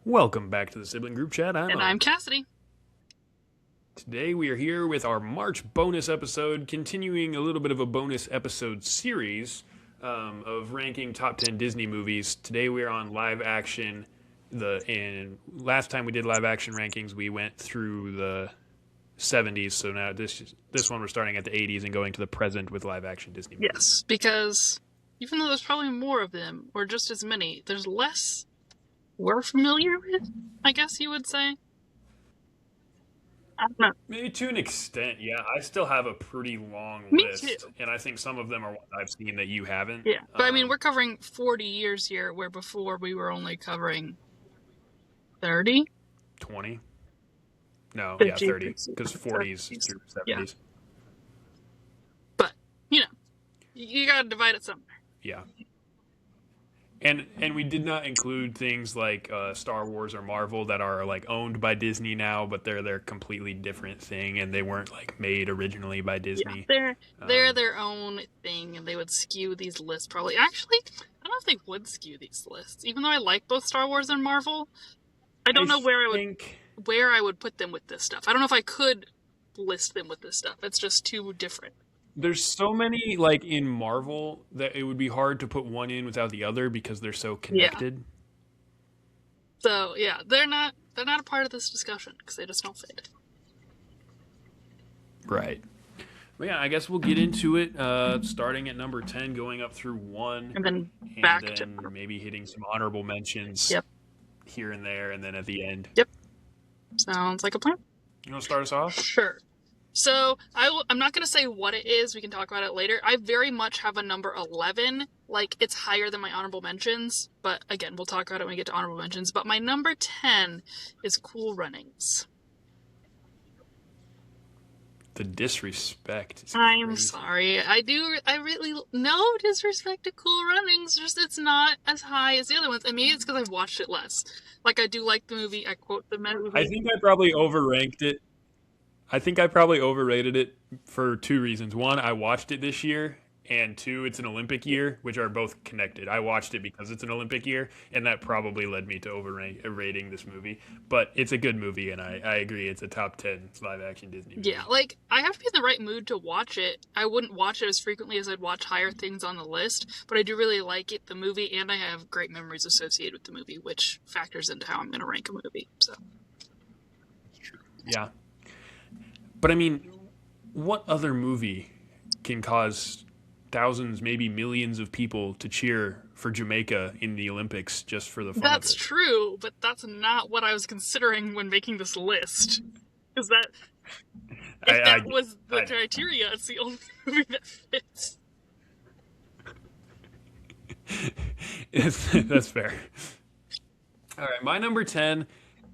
Welcome back to the Sibling Group Chat. I'm And Owen. I'm Cassidy. Today we are here with our March bonus episode, continuing a little bit of a bonus episode series of ranking top 10 Disney movies. Today we are on live action. And last time we did live action rankings, we went through the 70s. So now this one we're starting at the 80s and going to the present with live action Disney movies. Yes, because even though there's probably more of them, or just as many, there's less we're familiar with, I guess you would say. I don't know. Maybe to an extent, yeah. I still have a pretty long Me list, too. and I think some of them are ones I've seen that you haven't. Yeah, but I mean, we're covering 40 years here, where before we were only covering 30? 20? No, 50, yeah, 30. 60, Because 40s 70s. through Yeah. 70s. But, you gotta divide it somewhere. Yeah. And we did not include things like Star Wars or Marvel that are like owned by Disney now, but they're their completely different thing, and they weren't like made originally by Disney. Yeah, they're their own thing, and they would skew these lists probably. Actually, I don't know if they would skew these lists, even though I like both Star Wars and Marvel. I don't know where I would put them with this stuff. I don't know if I could list them with this stuff. It's just too different. There's so many like in Marvel that it would be hard to put one in without the other because they're so connected. So yeah, they're not a part of this discussion because they just don't fit. Right. Well, yeah, I guess we'll get into it. Starting at number 10, going up through 1, And then and back then to maybe hitting some honorable mentions. Yep. Here and there, and then at the end. Yep. Sounds like a plan. You want to start us off? Sure. So I'm not going to say what it is. We can talk about it later. I very much have a number 11. Like, it's higher than my honorable mentions. But again, we'll talk about it when we get to honorable mentions. But my number 10 is Cool Runnings. The disrespect is I'm crazy. sorry. I really, no disrespect to Cool Runnings. Just it's not as high as the other ones. And maybe it's because I've watched it less. Like, I do like the movie. I quote the movie. I think I probably overranked it. I think I probably overrated it for two reasons. One, I watched it this year, and two, it's an Olympic year, which are both connected. I watched it because it's an Olympic year, and that probably led me to overrating this movie. But it's a good movie, and I agree. It's a top 10 live-action Disney movie. Yeah, like, I have to be in the right mood to watch it. I wouldn't watch it as frequently as I'd watch higher things on the list, but I do really like it, the movie, and I have great memories associated with the movie, which factors into how I'm going to rank a movie. So. Yeah. But I mean, what other movie can cause thousands, maybe millions of people to cheer for Jamaica in the Olympics just for the fun That's of it? true, but that's not what I was considering when making this list. Is that if that was the criteria, it's the only movie that fits. That's fair. All right, my number 10,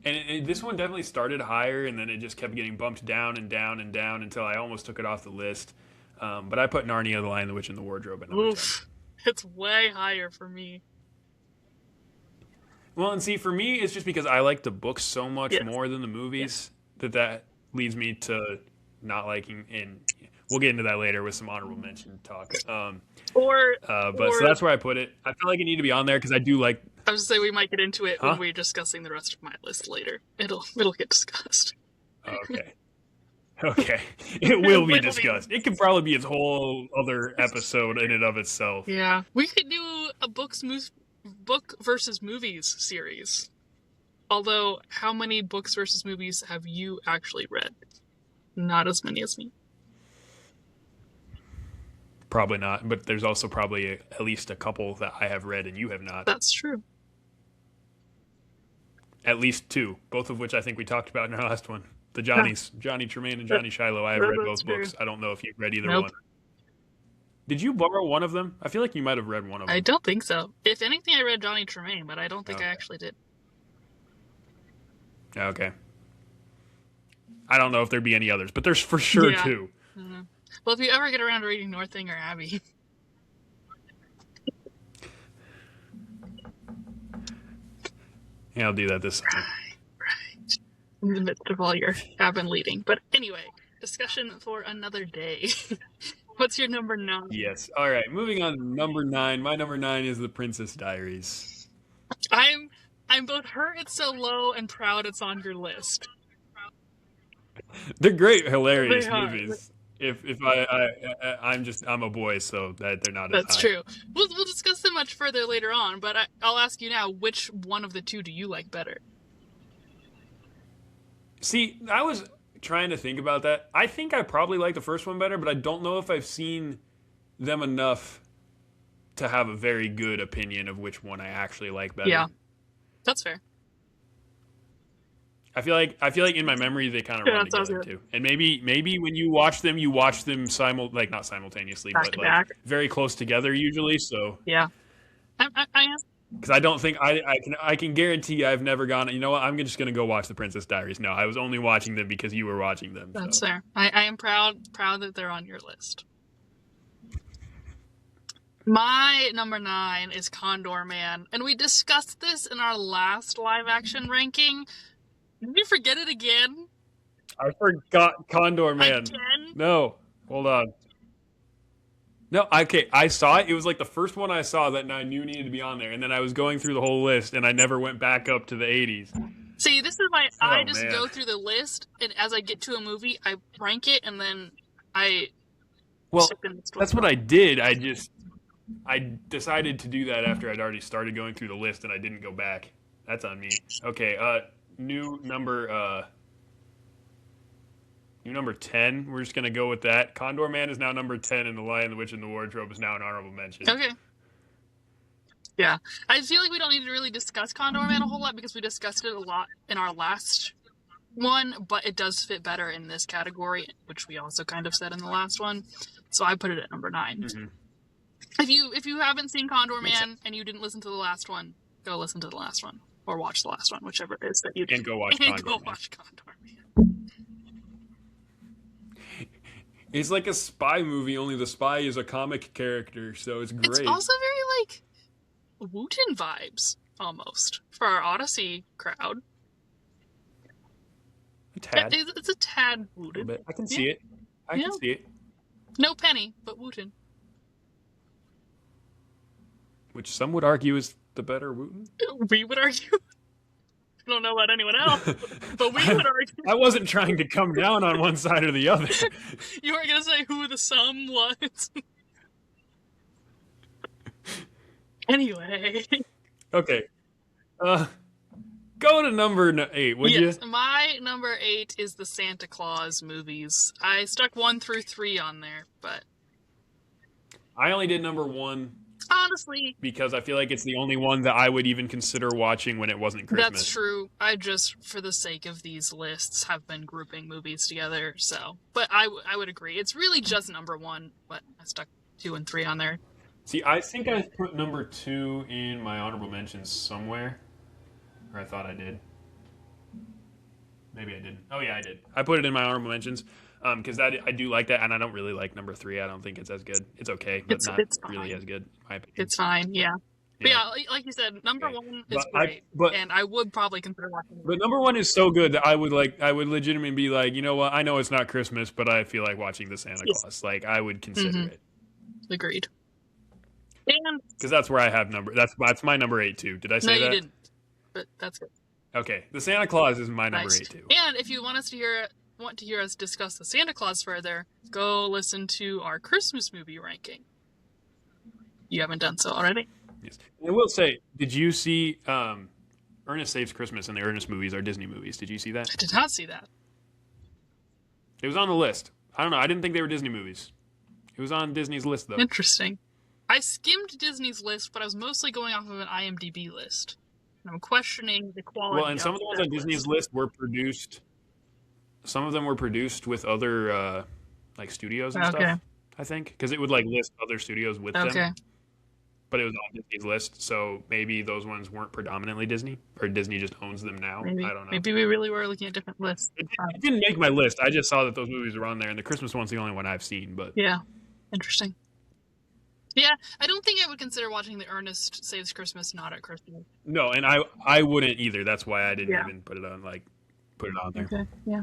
and this one definitely started higher, and then it just kept getting bumped down and down and down until I almost took it off the list. But I put Narnia, The Lion, the Witch, and the Wardrobe at number 10. It's way higher for me. Well, and see, for me, it's just because I like the books so much more than the movies that leads me to not liking, and we'll get into that later with some honorable mention talk. So that's where I put it. I feel like it needed to be on there because I do like. I was gonna say we might get into it when we're discussing the rest of my list later. It'll get discussed. Okay. It will be discussed. It could probably be its whole other episode in and of itself. Yeah, we could do a book versus movies series. Although, how many books versus movies have you actually read? Not as many as me. Probably not, but there's also probably at least a couple that I have read and you have not. That's true. At least two, both of which I think we talked about in our last one. The Johnnies, Johnny Tremaine and Johnny Shiloh. I have read both books. I don't know if you've read either one. Did you borrow one of them? I feel like you might have read one of them. I don't think so. If anything, I read Johnny Tremaine, but I don't think I actually did. Okay. I don't know if there'd be any others, but there's for sure two. Mm-hmm. Well, if you ever get around to reading Northanger Abbey. Yeah, I'll do that this summer. Right. In the midst of all your cabin leading. But anyway, discussion for another day. What's your number 9? Yes. All right. Moving on to number 9. My number 9 is The Princess Diaries. I'm I'm both hurt it's so low and proud it's on your list. They're great, hilarious movies. If I'm a boy, so that they're not. That's true. We'll discuss them much further later on, but I'll ask you now: which one of the two do you like better? See, I was trying to think about that. I think I probably like the first one better, but I don't know if I've seen them enough to have a very good opinion of which one I actually like better. Yeah, that's fair. I feel like in my memory they kind of run together too. And maybe when you watch them not simultaneously, back but like very close together usually. So yeah, because I don't think I can guarantee I've never gone. You know what? I'm just gonna go watch The Princess Diaries. No, I was only watching them because you were watching them. That's fair. I am proud that they're on your list. My number 9 is Condorman, and we discussed this in our last live action ranking. Did you forget it again? I forgot Condorman. Again? No, hold on. No, okay, I saw it. It was like the first one I saw that I knew needed to be on there, and then I was going through the whole list, and I never went back up to the 80s. See, this is why I just go through the list, and as I get to a movie, I rank it, and then I... Well, that's what I did. I decided to do that after I'd already started going through the list, and I didn't go back. That's on me. Okay, new number 10. We're just going to go with that. Condorman is now number 10, and The Lion, the Witch, and the Wardrobe is now an honorable mention. Okay. Yeah. I feel like we don't need to really discuss Condorman a whole lot because we discussed it a lot in our last one, but it does fit better in this category, which we also kind of said in the last one. So I put it at number 9. Mm-hmm. If you haven't seen Condorman and you didn't listen to the last one, go listen to the last one. Or watch the last one, whichever it is that you did. And go watch Condorman. It's like a spy movie, only the spy is a comic character, so it's great. It's also very, like, Wooten vibes, almost, for our Odyssey crowd. A tad. It's a tad Wooten. I can see it. I can see it. No Penny, but Wooten. Which some would argue is the better Wooten. We would argue. I don't know about anyone else, but we would argue. I wasn't trying to come down on one side or the other. You weren't going to say who the sum was. Anyway. Okay. Go to number 8, would you? Yes, my number 8 is the Santa Claus movies. I stuck 1 through 3 on there, but... I only did number 1. Honestly. Because I feel like it's the only one that I would even consider watching when it wasn't Christmas. That's true. I just, for the sake of these lists, have been grouping movies together, so... But I would agree. It's really just number 1, but I stuck 2 and 3 on there. See, I think I put number 2 in my honorable mentions somewhere. Or I thought I did. Maybe I didn't. Oh, yeah, I did. I put it in my honorable mentions. Because I do like that, and I don't really like number 3. I don't think it's as good. It's okay, but it's really as good, in my opinion. It's fine, yeah. But yeah, like you said, number 1 is great, and I would probably consider watching it. But number 1 is so good that I would legitimately be like, you know what, I know it's not Christmas, but I feel like watching the Santa Claus. Like, I would consider it. Agreed. Because that's where I have that's my number 8 too. Did I say that? No, you didn't. But that's good. Okay, the Santa Claus is my number 8 too. And if you want to hear us discuss the Santa Claus further, go listen to our Christmas movie ranking. You haven't done so already? Yes. I will say, did you see Ernest Saves Christmas and the Ernest movies are Disney movies? Did you see that? I did not see that. It was on the list. I don't know. I didn't think they were Disney movies. It was on Disney's list, though. Interesting. I skimmed Disney's list, but I was mostly going off of an IMDb list. And I'm questioning the quality. Well, and some of the ones on Disney's list were produced. Some of them were produced with other like studios and stuff. I think because it would like list other studios with them. But it was on Disney's list, so maybe those ones weren't predominantly Disney, or Disney just owns them now. Maybe. I don't know. Maybe we really were looking at different lists. It didn't make my list. I just saw that those movies were on there, and the Christmas one's the only one I've seen. But yeah, interesting. Yeah, I don't think I would consider watching the Ernest Saves Christmas not at Christmas. No, and I wouldn't either. That's why I didn't even put it on there. Okay, yeah.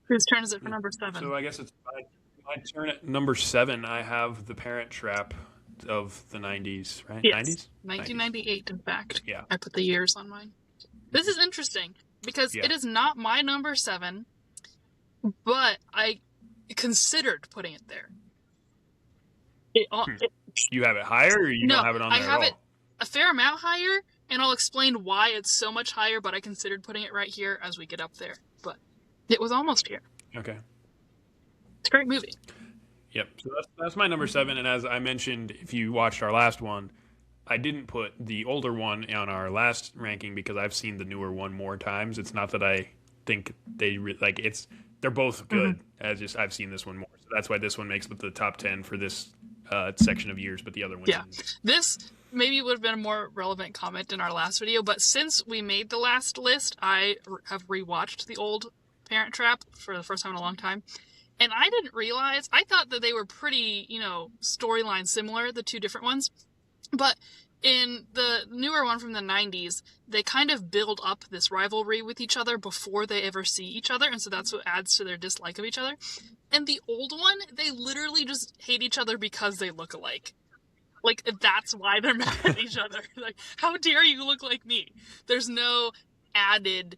Whose turn is it for number 7? So I guess it's my turn at number 7. I have The Parent Trap. of the 90s, right? Yes. 90s? 1998, in fact. Yeah. I put the years on mine. This is interesting because it is not my number 7, but I considered putting it there. You have it higher, or you don't have it on there at all? I have it a fair amount higher, and I'll explain why it's so much higher, but I considered putting it right here as we get up there. But it was almost here. Okay. It's a great movie. Yep. So that's my number 7, and as I mentioned, if you watched our last one, I didn't put the older one on our last ranking because I've seen the newer one more times. It's not that I think they're both good. Mm-hmm. I've seen this one more, so that's why this one makes the top 10 for this section of years, but the other one. Yeah, this maybe would have been a more relevant comment in our last video, but since we made the last list, I have rewatched the old Parent Trap for the first time in a long time. And I didn't realize, I thought that they were pretty, storyline similar, the two different ones. But in the newer one from the 90s, they kind of build up this rivalry with each other before they ever see each other. And so that's what adds to their dislike of each other. And the old one, they literally just hate each other because they look alike. Like, that's why they're mad at each other. Like, how dare you look like me? There's no added,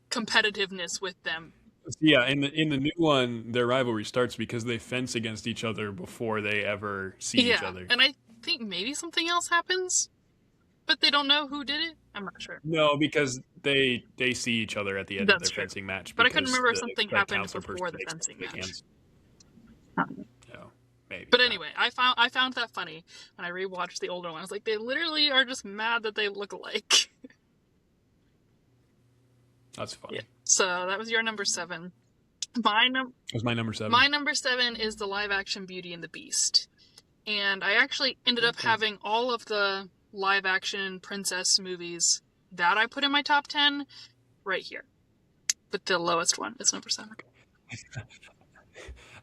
competitiveness with them. Yeah, in the new one, their rivalry starts because they fence against each other before they ever see each other. And I think maybe something else happens, but they don't know who did it. I'm not sure. No, because they see each other at the end of their fencing match. But I couldn't remember if something happened before the fencing match. No, maybe. But anyway, I found that funny when I rewatched the older one. I was like, they literally are just mad that they look alike. That's funny. Yeah. So that was your number 7. That was my number 7. My number 7 is the live-action Beauty and the Beast. And I actually ended up having all of the live-action princess movies that I put in my top 10 right here. But the lowest one is number 7.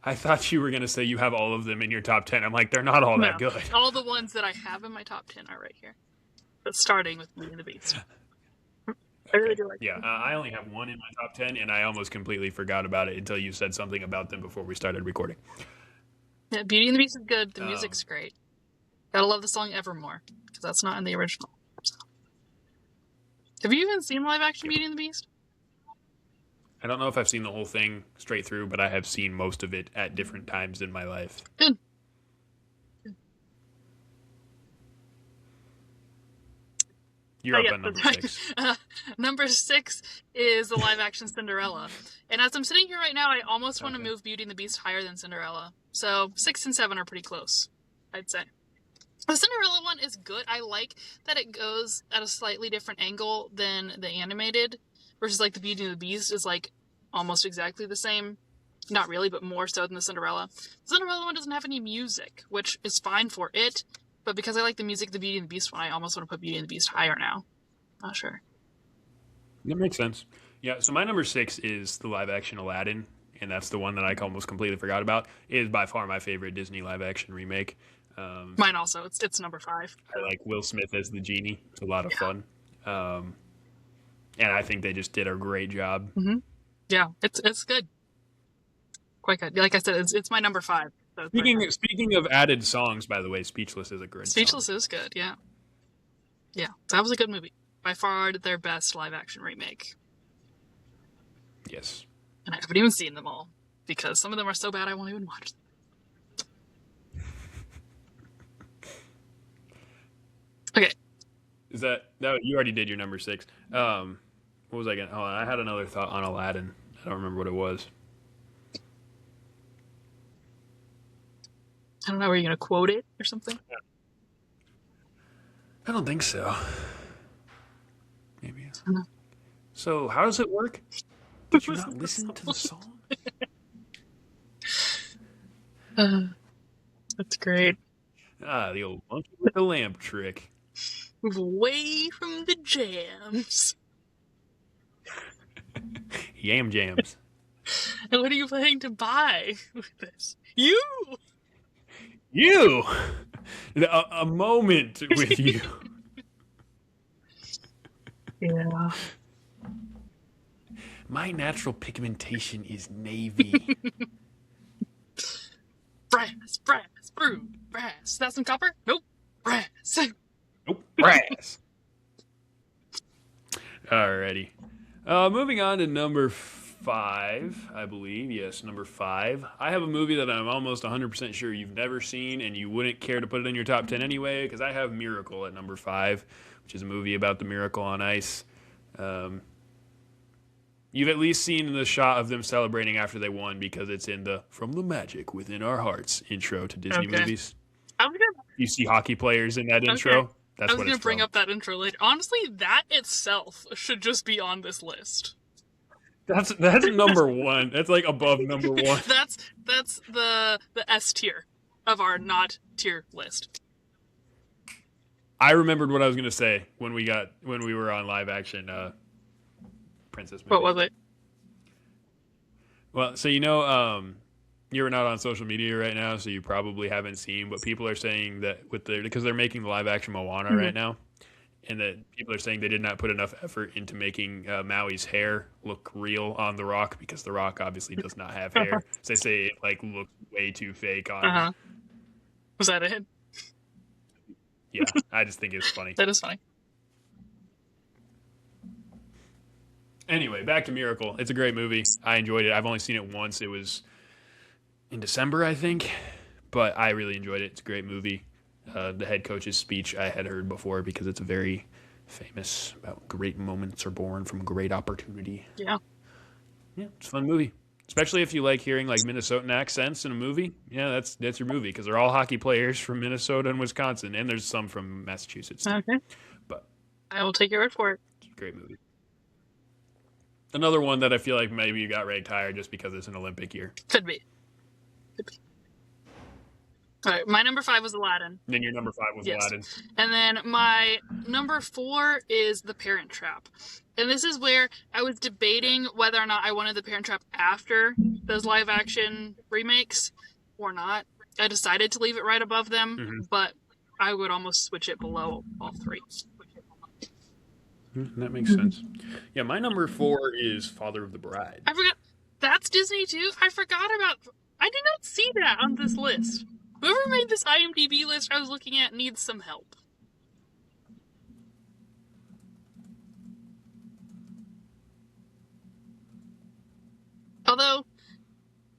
I thought you were going to say you have all of them in your top 10. I'm like, they're not all that good. All the ones that I have in my top 10 are right here. But starting with Beauty and the Beast. I really do like them. I only have one in my top 10, and I almost completely forgot about it until you said something about them before we started recording. Yeah, Beauty and the Beast is good. The music's great. Gotta love the song Evermore, because that's not in the original. So. Have you even seen live-action Beauty and the Beast? I don't know if I've seen the whole thing straight through, but I have seen most of it at different times in my life. Good. You're up on number 6. Number 6 is the live-action Cinderella. And as I'm sitting here right now, I almost want to move Beauty and the Beast higher than Cinderella. So 6 and 7 are pretty close, I'd say. The Cinderella one is good. I like that it goes at a slightly different angle than the animated, versus like the Beauty and the Beast is like almost exactly the same. Not really, but more so than the Cinderella. The Cinderella one doesn't have any music, which is fine for it. But because I like the music of the Beauty and the Beast one, I almost want to put Beauty and the Beast higher now. Not sure. That makes sense. Yeah, so my number 6 is the live-action Aladdin, and that's the one that I almost completely forgot about. It is by far my favorite Disney live-action remake. Mine also. It's number 5. I like Will Smith as the genie. It's a lot of fun. And I think they just did a great job. Mm-hmm. Yeah, it's good. Quite good. Like I said, it's my number 5. So speaking of added songs, by the way, Speechless is a good song. Speechless is good, yeah. Yeah, that was a good movie. By far their best live-action remake. Yes. And I haven't even seen them all, because some of them are so bad I won't even watch them. Okay. Is that you already did your number 6. What was I going to... Oh, I had another thought on Aladdin. I don't remember what it was. I don't know, are you going to quote it or something? I don't think so. Maybe. So, how does it work? Did you not listen to the song? That's great. The old monkey with the lamp trick. Move away from the jams. Yam jams. And what are you planning to buy with this? You! A moment with you. Yeah. My natural pigmentation is navy. brass. Rude. Brass. That's some copper? Nope. Brass. Nope. Brass. Alrighty. Moving on to number 5, I believe. Yes, number 5. I have a movie that I'm almost 100% sure you've never seen, and you wouldn't care to put it in your top 10 anyway, because I have Miracle at number 5, which is a movie about the miracle on ice. You've at least seen the shot of them celebrating after they won, because it's in the "From the Magic Within Our Hearts" intro to Disney movies. You see hockey players in that intro. That's I was going to bring up that intro later. Honestly, that itself should just be on this list. That's number 1. That's like above number 1. That's the S tier of our not tier list. I remembered what I was going to say when we were on live action princess movie. What was it? Well, so you're not on social media right now, so you probably haven't seen, but people are saying that because they're making the live action Moana right now, and that people are saying they did not put enough effort into making Maui's hair look real on The Rock, because The Rock obviously does not have hair. So they say it looks way too fake on him. Was that it? Yeah, I just think it's funny. That is funny. Anyway, back to Miracle. It's a great movie. I enjoyed it. I've only seen it once. It was in December, I think, but I really enjoyed it. It's a great movie. The head coach's speech I had heard before, because it's very famous about great moments are born from great opportunity. Yeah. Yeah, it's a fun movie. Especially if you like hearing Minnesotan accents in a movie. Yeah, that's your movie, because they're all hockey players from Minnesota and Wisconsin, and there's some from Massachusetts. Okay. But I will take your word for it. It's a great movie. Another one that I feel like maybe you got ranked higher just because it's an Olympic year. Could be. All right, my number 5 was Aladdin. Then your number 5 was Aladdin. And then my number 4 is The Parent Trap. And this is where I was debating whether or not I wanted The Parent Trap after those live action remakes or not. I decided to leave it right above them, but I would almost switch it below all 3. That makes sense. Yeah, my number 4 is Father of the Bride. I forgot. That's Disney too? I forgot about... I did not see that on this list. Whoever made this IMDb list I was looking at needs some help. Although,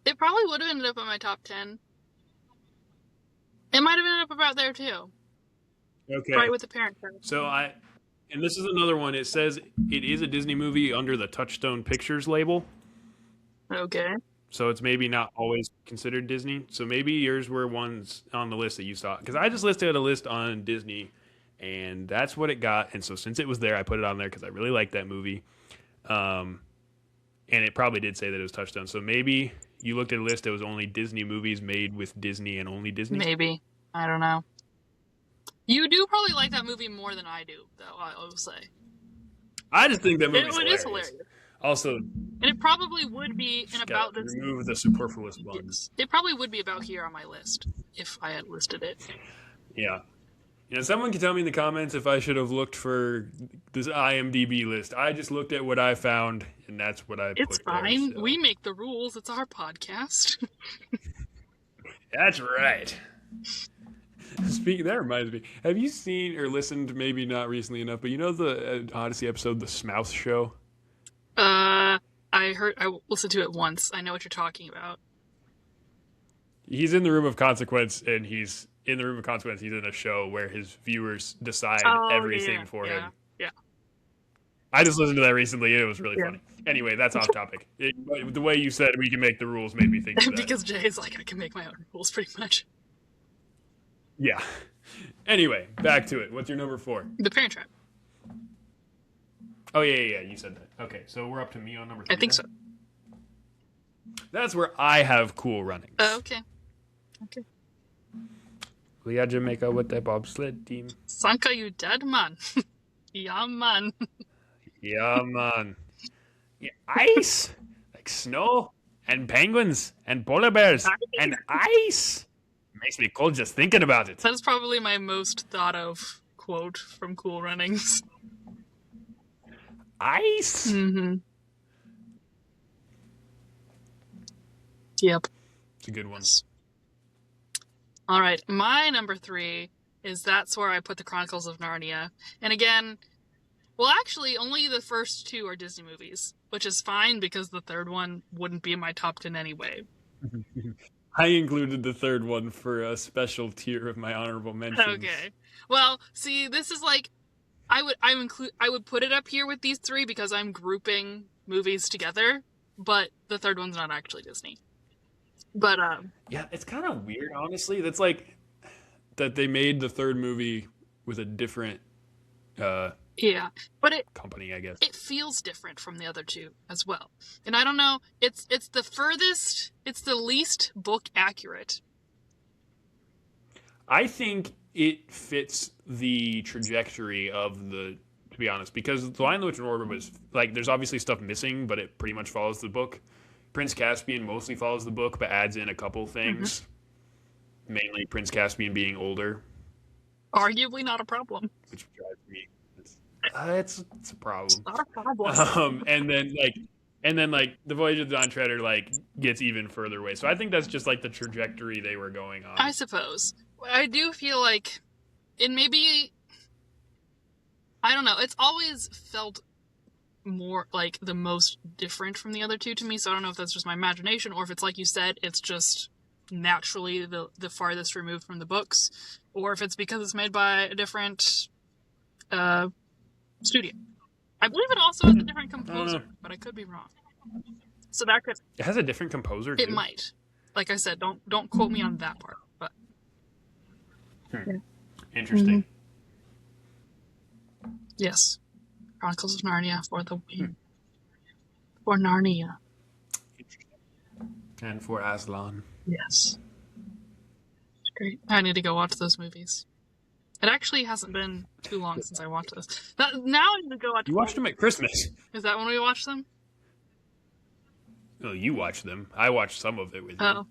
it probably would have ended up in my top 10. It might have ended up about there too. Okay. Right with The Parent Trap. And this is another one. It says it is a Disney movie under the Touchstone Pictures label. Okay. So it's maybe not always considered Disney. So maybe yours were ones on the list that you saw. Because I just listed a list on Disney, and that's what it got. And so since it was there, I put it on there because I really liked that movie. And it probably did say that it was Touchstone. So maybe you looked at a list that was only Disney movies made with Disney and only Disney? Maybe. I don't know. You do probably like that movie more than I do, though, I will say. I just think that movie is hilarious. Also, and it probably would be about this. Remove the superfluous ones. Yes. It probably would be about here on my list if I had listed it. Yeah. Someone can tell me in the comments if I should have looked for this IMDb list. I just looked at what I found, and that's what I put. It's fine. There, so. We make the rules. It's our podcast. That's right. That reminds me. Have you seen or listened, maybe not recently enough, but you know the Odyssey episode, The Smouth Show? I listened to it once. I know what you're talking about. He's in the Room of Consequence, and he's in a show where his viewers decide everything for him. Yeah. I just listened to that recently, and it was really funny. Anyway, that's off topic. The way you said we can make the rules made me think of that. Because Jay's like, I can make my own rules pretty much. Yeah. Anyway, back to it. What's your number 4? The Parent Trap. Oh, yeah, you said that. Okay, so we're up to me on number 3. I think so. That's where I have Cool Runnings. Okay. We are Jamaica with the bobsled team. Sanka, you dead, man. Yeah, man. Yeah, man. Yeah, ice! Like snow, and penguins, and polar bears, and ice! Makes me cold just thinking about it. That's probably my most thought of quote from Cool Runnings. Ice? Mm-hmm. Yep. It's a good one. All right, my number 3 is That's Where I Put the Chronicles of Narnia. And again, well, actually, only the first 2 are Disney movies, which is fine because the third one wouldn't be in my top 10 anyway. I included the third one for a special tier of my honorable mentions. Okay. Well, see, this is like I would put it up here with these 3 because I'm grouping movies together, but the third one's not actually Disney. But yeah, it's kind of weird, honestly. That's like that they made the third movie with a different yeah, but company, I guess. It feels different from the other 2 as well. And I don't know, it's the furthest, it's the least book accurate. I think it fits the trajectory of the, to be honest, because The Lion, the Witch, and Wardrobe was like, there's obviously stuff missing, but it pretty much follows the book. Prince Caspian mostly follows the book, but adds in a couple things. Mm-hmm. Mainly Prince Caspian being older. Arguably not a problem. Which drives me. It's a problem. It's not a problem. And then the Voyage of the Dawn Treader like gets even further away. So I think that's just like the trajectory they were going on. I suppose. I do feel like, and maybe, I don't know, it's always felt more like the most different from the other 2 to me, so I don't know if that's just my imagination or if it's like you said, it's just naturally the farthest removed from the books, or if it's because it's made by a different studio. I believe it also has a different composer, but I could be wrong. So that could... It has a different composer, too? It might. Like I said, don't quote me on that part, but... Interesting. Mm-hmm. Yes. Chronicles of Narnia for the win. For Narnia. And for Aslan. Yes. It's great. I need to go watch those movies. It actually hasn't been too long since I watched this. Now I need to go watch... You watched them at Christmas. Is that when we watched them? No, you watched them. I watched some of it with you. Oh.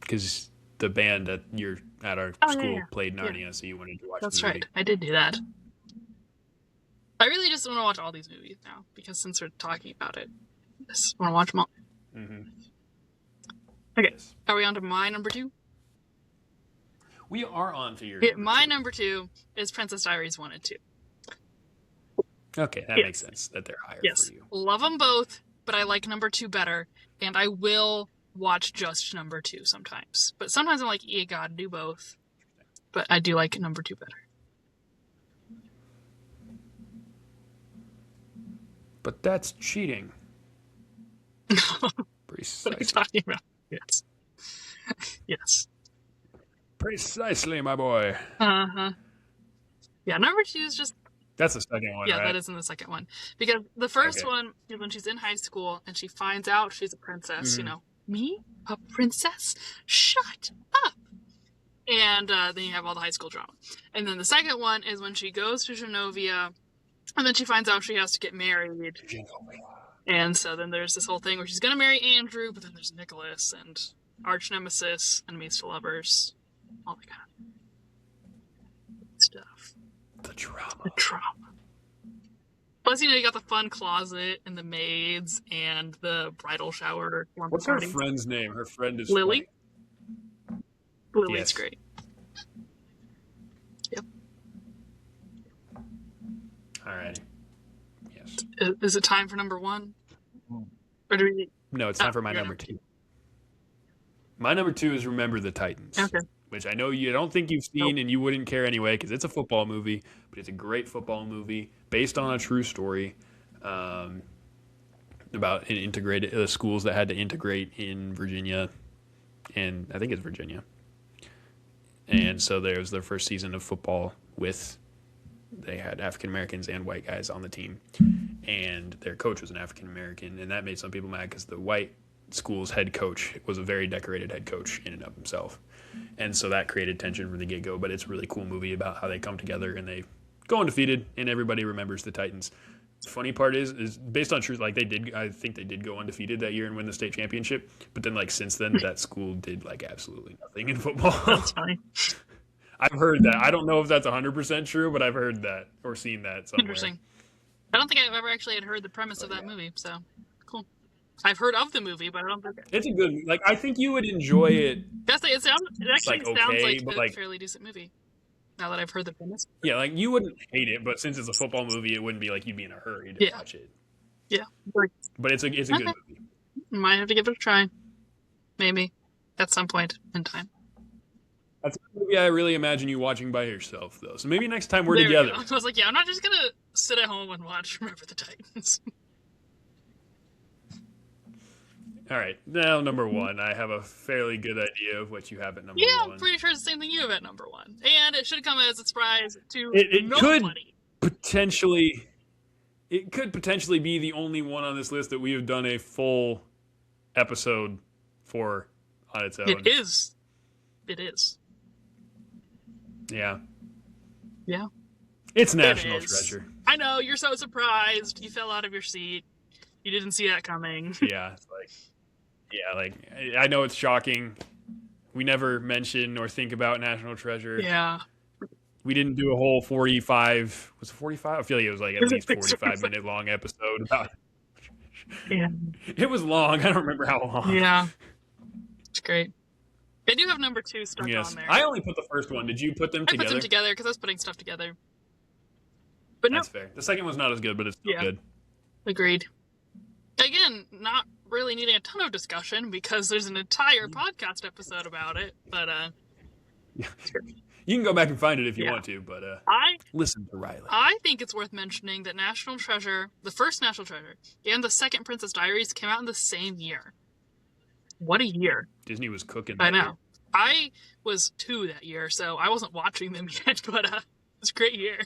Because the band at our school played Narnia, so you wanted to watch the movie. That's right. I did do that. I really just want to watch all these movies now, because since we're talking about it, I just want to watch them all. Mm-hmm. Okay, yes. Are we on to my number 2? We are on to your my number 2 is Princess Diaries 1 and 2. Okay, that makes sense that they're higher for you. Love them both, but I like number 2 better, and I will watch just number 2 sometimes. But sometimes I'm like, you gotta do both. But I do like number 2 better. But that's cheating. Precisely. What are you talking about? Yes. Yes. Precisely, my boy. Uh-huh. Yeah, number 2 is just... That's the second one, Yeah, right? that is in the second one. Because the first one is when she's in high school and she finds out she's a princess, you know. Me? A princess? Shut up! And then you have all the high school drama. And then the second one is when she goes to Genovia and then she finds out she has to get married. And so then there's this whole thing where she's going to marry Andrew, but then there's Nicholas and arch nemesis, enemies to lovers, all that kind of stuff. The drama. The drama. Plus, you got the fun closet and the maids and the bridal shower. What's her friend's name? Her friend is Lily. Funny. Lily's great. Yep. Alrighty. Yes. Is it time for number 1? Or do we... No, it's time for my number 2. My number 2 is Remember the Titans. Okay. Which I know you don't think you've seen and you wouldn't care anyway because it's a football movie, but it's a great football movie based on a true story about integrated schools that had to integrate in Virginia, and I think it's Virginia. And so there was their first season of football they had African Americans and white guys on the team, and their coach was an African American, and that made some people mad because the white school's head coach was a very decorated head coach in and of himself. And so that created tension from the get-go, but it's a really cool movie about how they come together and they go undefeated and everybody remembers the Titans. The funny part is based on truth, like I think they did go undefeated that year and win the state championship, but then like since then that school did like absolutely nothing in football. That's funny. I've heard that. I don't know if that's 100% true, but I've heard that or seen that somewhere. Interesting. I don't think I've ever actually had heard the premise of that movie, so cool. I've heard of the movie, but I don't think it's a good. Like, I think you would enjoy it. it actually like, sounds like but a like, fairly decent movie. Now that I've heard the premise. Yeah, like you wouldn't hate it, but since it's a football movie, it wouldn't be like you'd be in a hurry to watch it. Yeah, but it's a good movie. Might have to give it a try, maybe at some point in time. That's a movie I really imagine you watching by yourself, though. So maybe next time we're together. I was like, I'm not just gonna sit at home and watch Remember the Titans. All right, now number one. I have a fairly good idea of what you have at number one. Yeah, I'm pretty sure it's the same thing you have at number one. And it should come as a surprise to it nobody. It could potentially be the only one on this list that we have done a full episode for on its own. It is. Yeah. Yeah. It's National Treasure. I know, you're so surprised. You fell out of your seat. You didn't see that coming. Yeah, I know it's shocking. We never mention or think about National Treasure. Yeah. We didn't do a whole 45. Was it 45? I feel like it was like at least 45-minute long episode about. Yeah. It was long. I don't remember how long. Yeah. It's great. I do have number two stuck on there. I only put the first one. Did you put them together? I put them together because I was putting stuff together. But that's fair. The second one's not as good, but it's still good. Agreed. Again, not really needing a ton of discussion because there's an entire podcast episode about it. But you can go back and find it if you want to. But listen to Riley. I think it's worth mentioning that National Treasure, the first National Treasure, and the second Princess Diaries came out in the same year. What a year! Disney was cooking. I know. I was 2 that year, so I wasn't watching them yet. But it's a great year.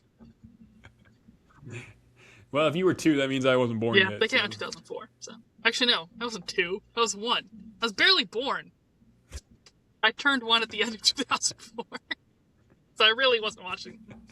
Well, if you were 2, that means I wasn't born yet. Yeah, they came out in 2004. So actually, no, I wasn't 2. I was 1. I was barely born. I turned 1 at the end of 2004. So I really wasn't watching them.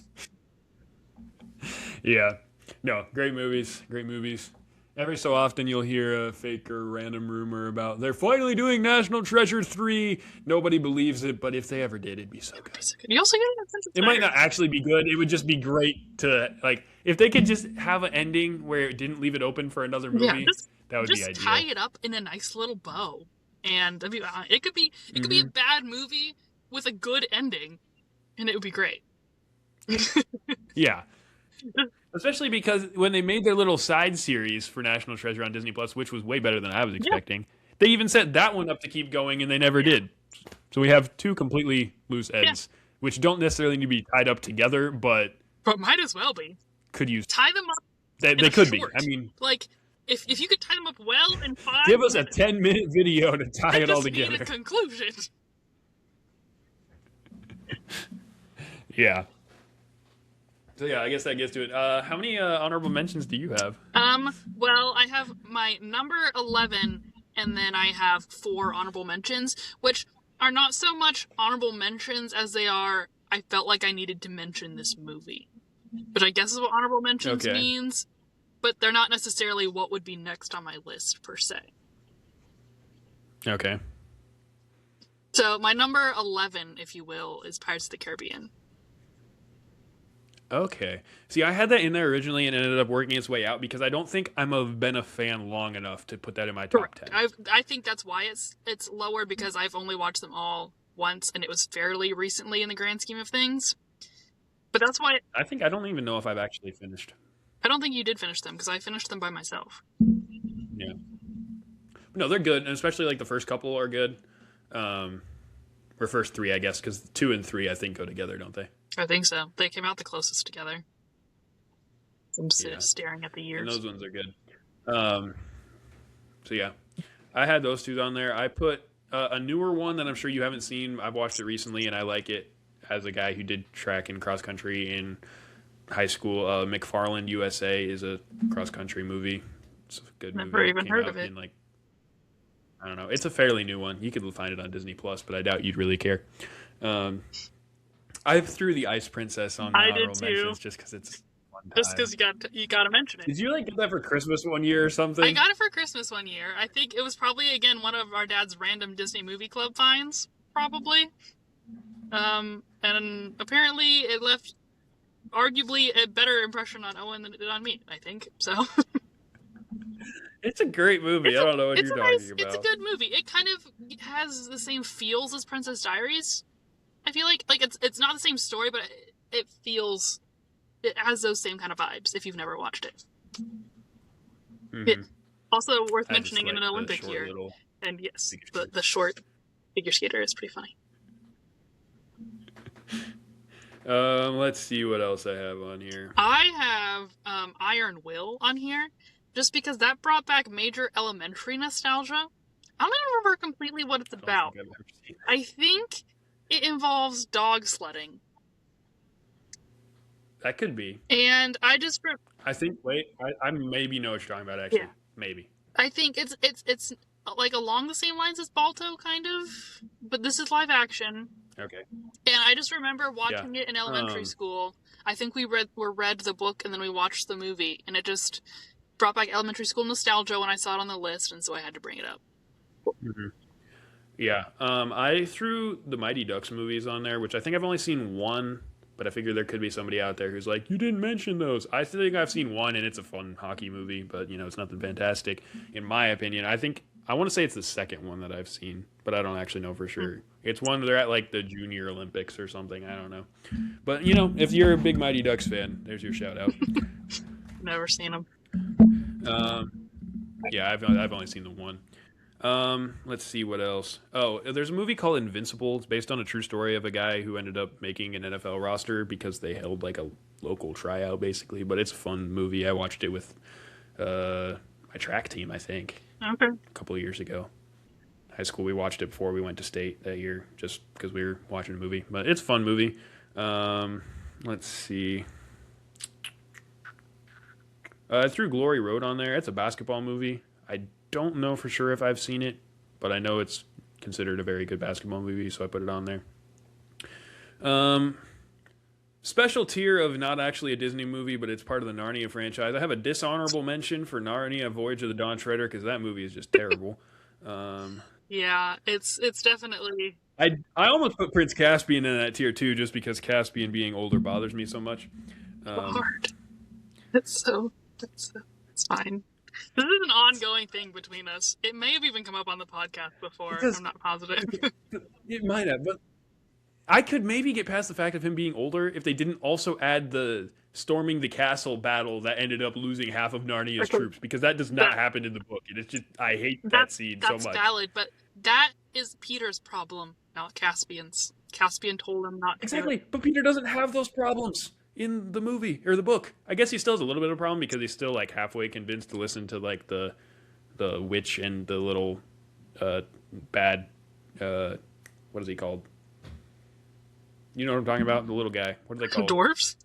Yeah. No, great movies. Great movies. Every so often you'll hear a fake or random rumor about they're finally doing National Treasure 3. Nobody believes it, but if they ever did, it'd be so good. You also get it might not actually be good. It would just be great to, like, if they could just have an ending where it didn't leave it open for another movie, that would be ideal. Just tie it up in a nice little bow. And it could be a bad movie with a good ending, and it would be great. Yeah. Especially because when they made their little side series for National Treasure on Disney Plus, which was way better than I was expecting, they even set that one up to keep going, and they never did. So we have 2 completely loose ends, which don't necessarily need to be tied up together, but might as well be. Could use tie them up. They could be. I mean, like if you could tie them up well in 5. Give us a 10-minute video to tie it all together. Need a conclusion. Yeah. So yeah, I guess that gets to it. How many honorable mentions do you have? Well, I have my number 11, and then I have 4 honorable mentions, which are not so much honorable mentions as they are, I felt like I needed to mention this movie. Which I guess is what honorable mentions means, but they're not necessarily what would be next on my list, per se. Okay. So my number 11, if you will, is Pirates of the Caribbean. Okay. See, I had that in there originally and ended up working its way out because I don't think I've been a fan long enough to put that in my top 10. I think that's why it's lower, because I've only watched them all once, and it was fairly recently in the grand scheme of things. But that's why... I don't even know if I've actually finished. I don't think you did finish them, because I finished them by myself. Yeah. No, they're good, and especially like the first couple are good. Or first 3, I guess, because 2 and 3, I think, go together, don't they? I think so. They came out the closest together. I'm staring at the years. And those ones are good. So yeah, I had those 2 on there. I put a newer one that I'm sure you haven't seen. I've watched it recently, and I like it as a guy who did track and cross country in high school. McFarland USA is a cross country movie. It's a good movie. Never even heard of it. I don't know. It's a fairly new one. You could find it on Disney Plus, but I doubt you'd really care. I threw the Ice Princess on my honorable mentions just because it's fun time. Just because you got to mention it. Did you get that for Christmas one year or something? I got it for Christmas one year. I think it was probably, again, one of our dad's random Disney Movie Club finds, probably. And apparently it left arguably a better impression on Owen than it did on me, I think. So. It's a great movie. I don't know what you're talking about. It's a good movie. It kind of has the same feels as Princess Diaries. I feel like it's not the same story, but it has those same kind of vibes if you've never watched it. Mm-hmm. Also worth mentioning in an Olympic year. And yes, the short figure skater is pretty funny. Let's see what else I have on here. I have Iron Will on here, just because that brought back major elementary nostalgia. I don't even remember completely what it's about. I think it involves dog sledding. That could be. And I just... I maybe know what you're talking about, actually. Yeah. Maybe. I think it's like along the same lines as Balto, kind of, but this is live action. Okay. And I just remember watching it in elementary school. I think we read the book and then we watched the movie, and it just brought back elementary school nostalgia when I saw it on the list, and so I had to bring it up. Mm-hmm. Yeah. I threw the Mighty Ducks movies on there, which I think I've only seen one, but I figure there could be somebody out there who's like, you didn't mention those. I think I've seen one, and it's a fun hockey movie, but it's nothing fantastic in my opinion. I want to say it's the second one that I've seen, but I don't actually know for sure. It's one they're at like the Junior Olympics or something. I don't know. But, if you're a big Mighty Ducks fan, there's your shout out. Never seen them. Yeah, I've only seen the one. Let's see what else. Oh, there's a movie called Invincible. It's based on a true story of a guy who ended up making an NFL roster because they held like a local tryout basically, but it's a fun movie. I watched it with my track team, I think. Okay. A couple of years ago. High school, we watched it before we went to state that year just because we were watching a movie, but it's a fun movie. Let's see. I threw Glory Road on there. It's a basketball movie. I don't know for sure if I've seen it, but I know it's considered a very good basketball movie, so I put it on there. Special tier of not actually a Disney movie, but it's part of the Narnia franchise. I have a dishonorable mention for Narnia Voyage of the Dawn Treader because that movie is just terrible. Yeah, it's definitely... I almost put Prince Caspian in that tier too, just because Caspian being older bothers me so much. Hard. It's fine. This is an ongoing thing between us. It may have even come up on the podcast before. I'm not positive. It might have, but I could maybe get past the fact of him being older if they didn't also add the storming the castle battle that ended up losing half of Narnia's troops, because that does not happen in the book. It's just, I hate that scene so much. That's valid, but that is Peter's problem, not Caspian's. Caspian told him not to. Exactly, but Peter doesn't have those problems in the movie or the book. I guess he still has a little bit of a problem because he's still like halfway convinced to listen to like the witch and the little bad what is he called? You know what I'm talking about? The little guy. What are they called? Dwarfs?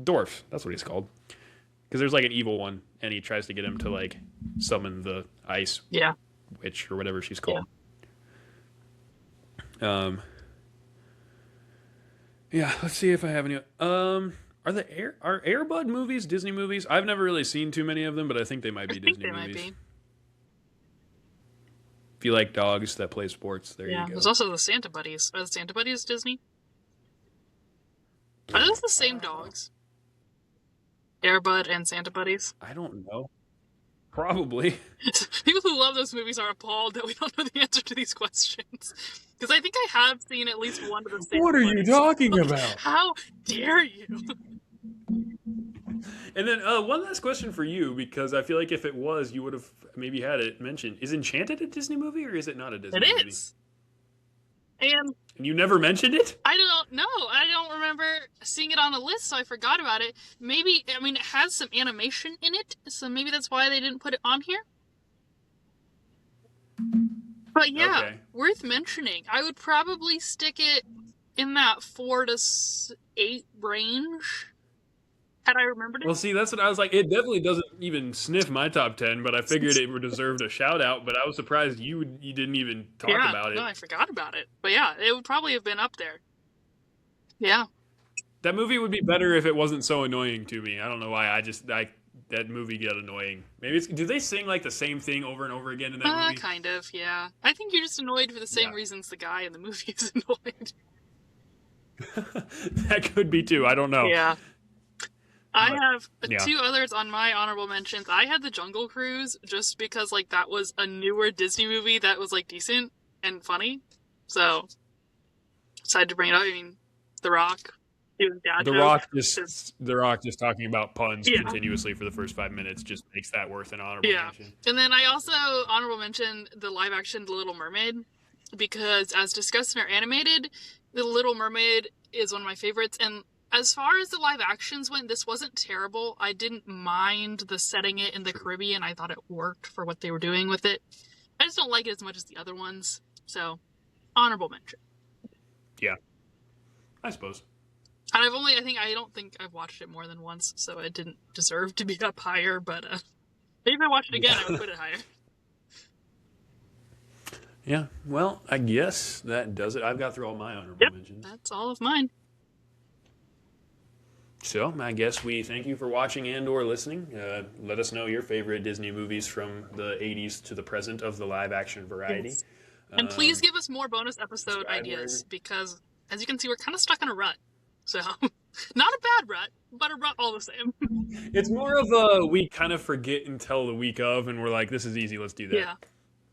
Dwarf. That's what he's called. Because there's like an evil one, and he tries to get him to like summon the ice witch or whatever she's called. Yeah. Let's see if I have any. Are Air Bud movies Disney movies? I've never really seen too many of them, but I think they might be Disney movies. Might be. If you like dogs that play sports, there you go. There's also the Santa Buddies. Are the Santa Buddies Disney? Are those the same dogs? Air Bud and Santa Buddies? I don't know. Probably. People who love those movies are appalled that we don't know the answer to these questions. Because I think I have seen at least one of the same. What are you talking about? How dare you? And then one last question for you, because I feel like if it was, you would have maybe had it mentioned. Is Enchanted a Disney movie, or is it not a Disney movie? It is. And you never mentioned it? I don't know. I don't remember seeing it on the list, so I forgot about it. Maybe, it has some animation in it, so maybe that's why they didn't put it on here. But yeah, worth mentioning. I would probably stick it in that 4 to 8 range. Had I remembered it? Well, see, that's what I was like. It definitely doesn't even sniff my top 10, but I figured it deserved a shout out. But I was surprised you didn't even talk about it. No, I forgot about it. But yeah, it would probably have been up there. Yeah. That movie would be better if it wasn't so annoying to me. I don't know why. That movie got annoying. Maybe do they sing like the same thing over and over again in that movie? Kind of, yeah. I think you're just annoyed for the same reasons the guy in the movie is annoyed. That could be too. I don't know. Yeah. I have two others on my honorable mentions. I had The Jungle Cruise just because like that was a newer Disney movie that was like decent and funny. So decided to bring it up. I mean, The Rock. The Rock just talking about puns continuously for the first 5 minutes just makes that worth an honorable mention. And then I also honorable mentioned the live action The Little Mermaid because as discussed in our animated, The Little Mermaid is one of my favorites. And as far as the live actions went, this wasn't terrible. I didn't mind the setting it in the Caribbean. I thought it worked for what they were doing with it. I just don't like it as much as the other ones. So, honorable mention. Yeah, I suppose. And I don't think I've watched it more than once, so it didn't deserve to be up higher, but maybe if I watched it again, I would put it higher. Yeah, well, I guess that does it. I've got through all my honorable mentions. That's all of mine. So, I guess we thank you for watching and or listening. Let us know your favorite Disney movies from the 80s to the present of the live-action variety. Yes. And please give us more bonus episode ideas, because, as you can see, we're kind of stuck in a rut. So, not a bad rut, but a rut all the same. It's more of a we kind of forget until the week of, and we're like, this is easy, let's do that. Yeah.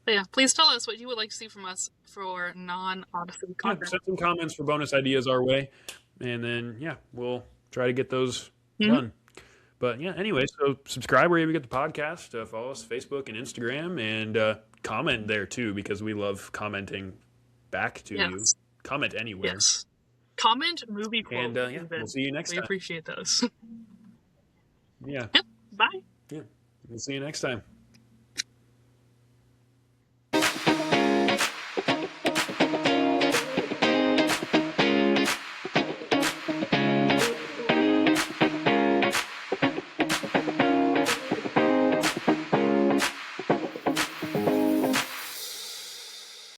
But yeah, please tell us what you would like to see from us for non-Odyssey content. Send some comments for bonus ideas our way, and then, we'll try to get those done. But, anyway, so subscribe wherever you get the podcast. Follow us Facebook and Instagram, and comment there, too, because we love commenting back to you. Comment anywhere. Yes. Comment movie quotes. And we'll see you next time. We appreciate those. Yeah. Bye. Yeah. We'll see you next time.